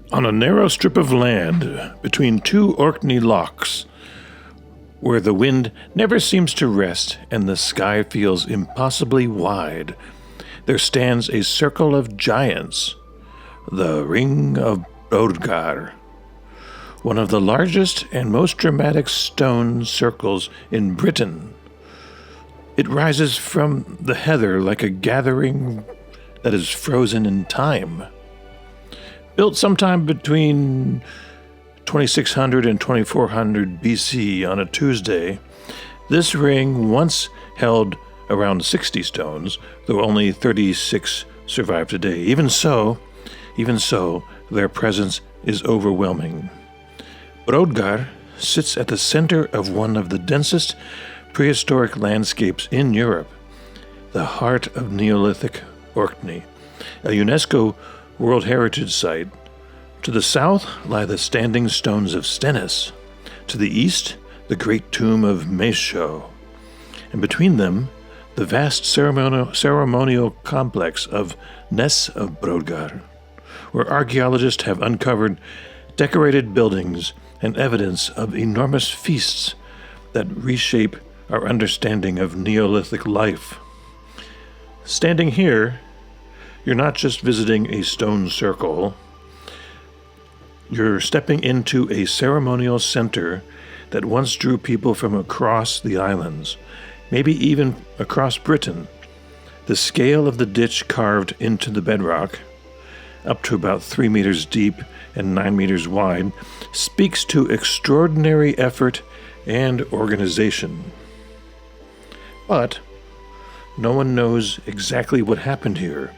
On a narrow strip of land between two Orkney lochs, where the wind never seems to rest and the sky feels impossibly wide, there stands a circle of giants, the Ring of Brodgar, one of the largest and most dramatic stone circles in Britain. It rises from the heather like a gathering that is frozen in time. Built sometime between 2600 and 2400 BC on a Tuesday, this ring once held around 60 stones, though only 36 survive today. Even so, their presence is overwhelming. Brodgar sits at the center of one of the densest prehistoric landscapes in Europe, the heart of Neolithic Orkney, a UNESCO World Heritage Site. To the south lie the Standing Stones of Stenness. To the east, the great tomb of Maeshowe. And between them, the vast ceremonial complex of Ness of Brodgar, where archaeologists have uncovered decorated buildings and evidence of enormous feasts that reshape our understanding of Neolithic life. Standing here, you're not just visiting a stone circle, you're stepping into a ceremonial center that once drew people from across the islands, maybe even across Britain. The scale of the ditch carved into the bedrock, up to about 3 meters deep and 9 meters wide, speaks to extraordinary effort and organization. But no one knows exactly what happened here.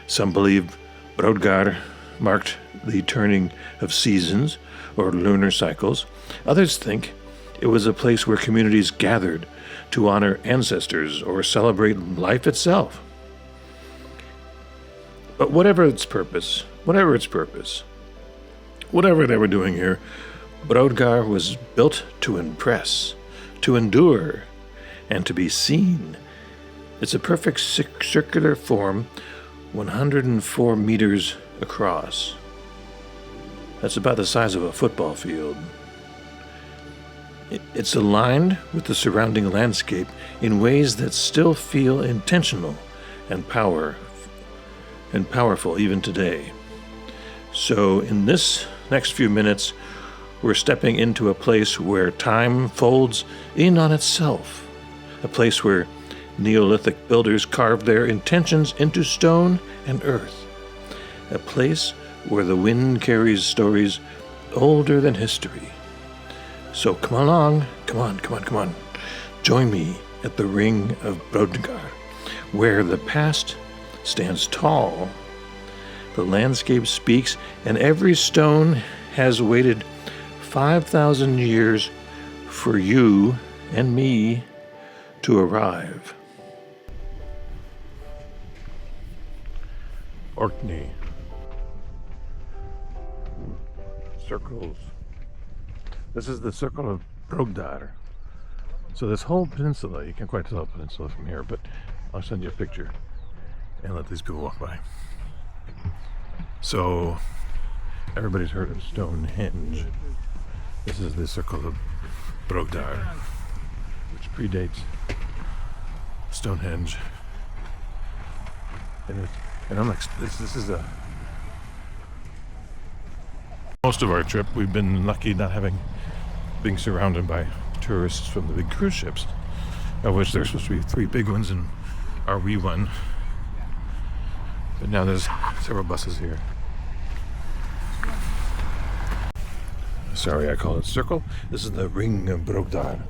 Some believe Brodgar marked the turning of seasons or lunar cycles. Others think it was a place where communities gathered to honor ancestors or celebrate life itself. But whatever its purpose, whatever they were doing here, Brodgar was built to impress, to endure, and to be seen. It's a perfect circular form, 104 meters across. That's about the size of a football field. It's aligned with the surrounding landscape in ways that still feel intentional and powerful even today. So in this next few minutes, we're stepping into a place where time folds in on itself, a place where Neolithic builders carved their intentions into stone and earth, a place where the wind carries stories older than history. So come along, come on. Join me at the Ring of Brodgar, where the past stands tall, the landscape speaks, and every stone has waited 5,000 years for you and me to arrive. Orkney. Circles. This is the circle of Brodgar. So this whole peninsula, you can't quite tell a peninsula from here, but I'll send you a picture and let these people walk by. So everybody's heard of Stonehenge. This is the circle of Brodgar, which predates Stonehenge. And I'm like, this is a... Most of our trip, we've been lucky not being surrounded by tourists from the big cruise ships, of which there's supposed to be 3 big ones and our wee one. But now there's several buses here. Sorry, I call it circle. This is the Ring of Brodgar.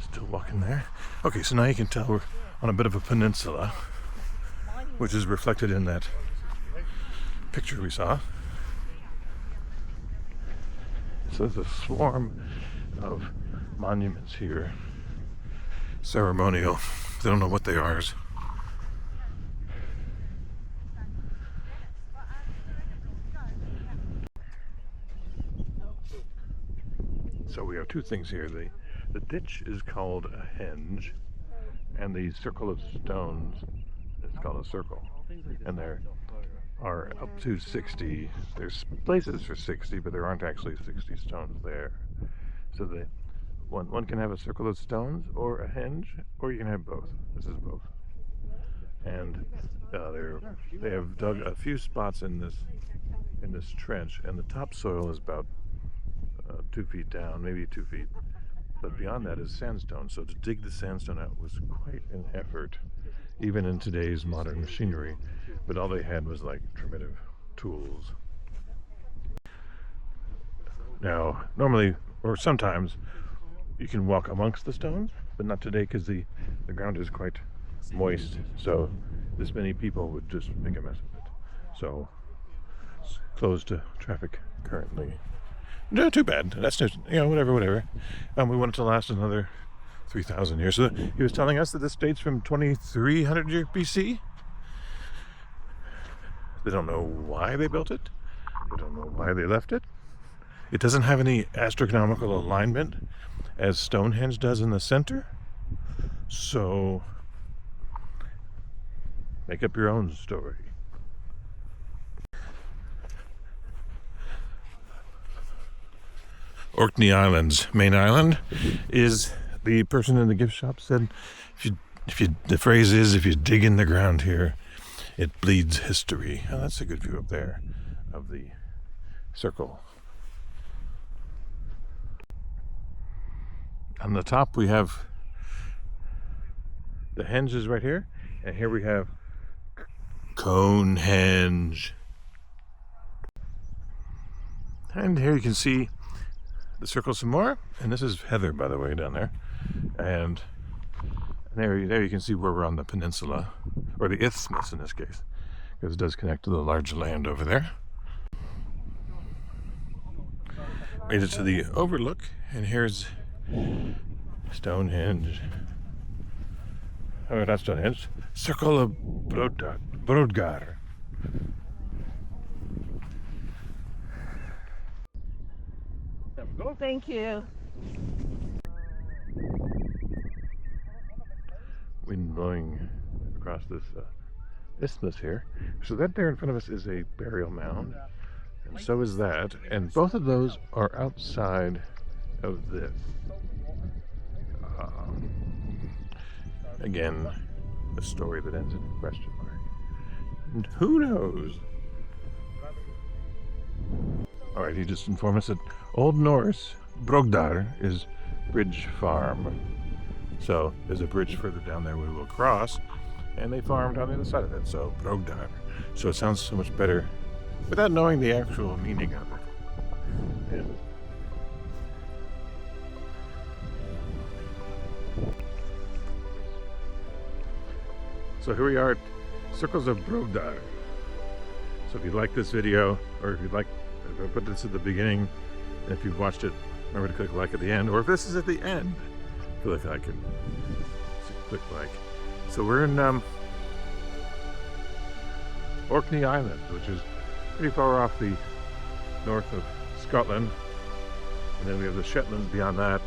Still walking there. Okay, so now you can tell we're on a bit of a peninsula, which is reflected in that picture we saw. So there's a swarm of monuments here, ceremonial. They don't know what they are. So we have 2 things here. The ditch is called a henge, and the circle of stones. It's called a circle, and there are up to 60. There's places for 60, but there aren't actually 60 stones there. So one can have a circle of stones or a henge, or you can have both. This is both. And they have dug a few spots in this trench, and the topsoil is about 2 feet down, maybe 2 feet. But beyond that is sandstone. So to dig the sandstone out was quite an effort, even in today's modern machinery. But all they had was like primitive tools. Now, normally, or sometimes, you can walk amongst the stones, but not today because the ground is quite moist. So this many people would just make a mess of it. So it's closed to traffic currently. No, too bad. That's just, whatever. We want it to last another 3,000 years. So he was telling us that this dates from 2300 year BC. They don't know why they built it. They don't know why they left it. It doesn't have any astronomical alignment as Stonehenge does in the center. So make up your own story. Orkney Islands, main island, is the person in the gift shop said, the phrase is, if you dig in the ground here, it bleeds history. Oh, that's a good view up there of the circle. On the top we have the henges right here, and here we have Conehenge. And here you can see the circle some more, and this is heather, by the way, down there. And there you can see where we're on the peninsula, or the isthmus in this case, because it does connect to the large land over there. Made it to the overlook, and here's Stonehenge. Oh, not Stonehenge. Circle of Brodgar. Thank you. Wind blowing across this isthmus here. So that there in front of us is a burial mound, and so is that. And both of those are outside of this. Again, a story that ends in a question mark. And who knows? Alright, he just informed us that Old Norse, Brodgar, is bridge farm. So there's a bridge further down there we will cross, and they farmed on the other side of it, so Brodgar. So it sounds so much better without knowing the actual meaning of it. And so here we are at Circles of Brodgar. So if you like this video, or if you'd like, if I put this at the beginning, and if you've watched it, remember to click like at the end, or if this is at the end, click like and click like. So we're in Orkney Islands, which is pretty far off the north of Scotland, and then we have the Shetlands beyond that,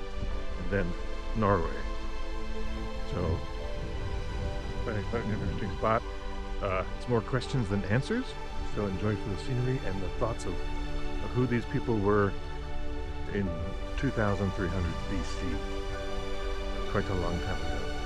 and then Norway. So quite an interesting spot. It's more questions than answers, so enjoy for the scenery and the thoughts of who these people were in 2300 BC. Quite a long time ago.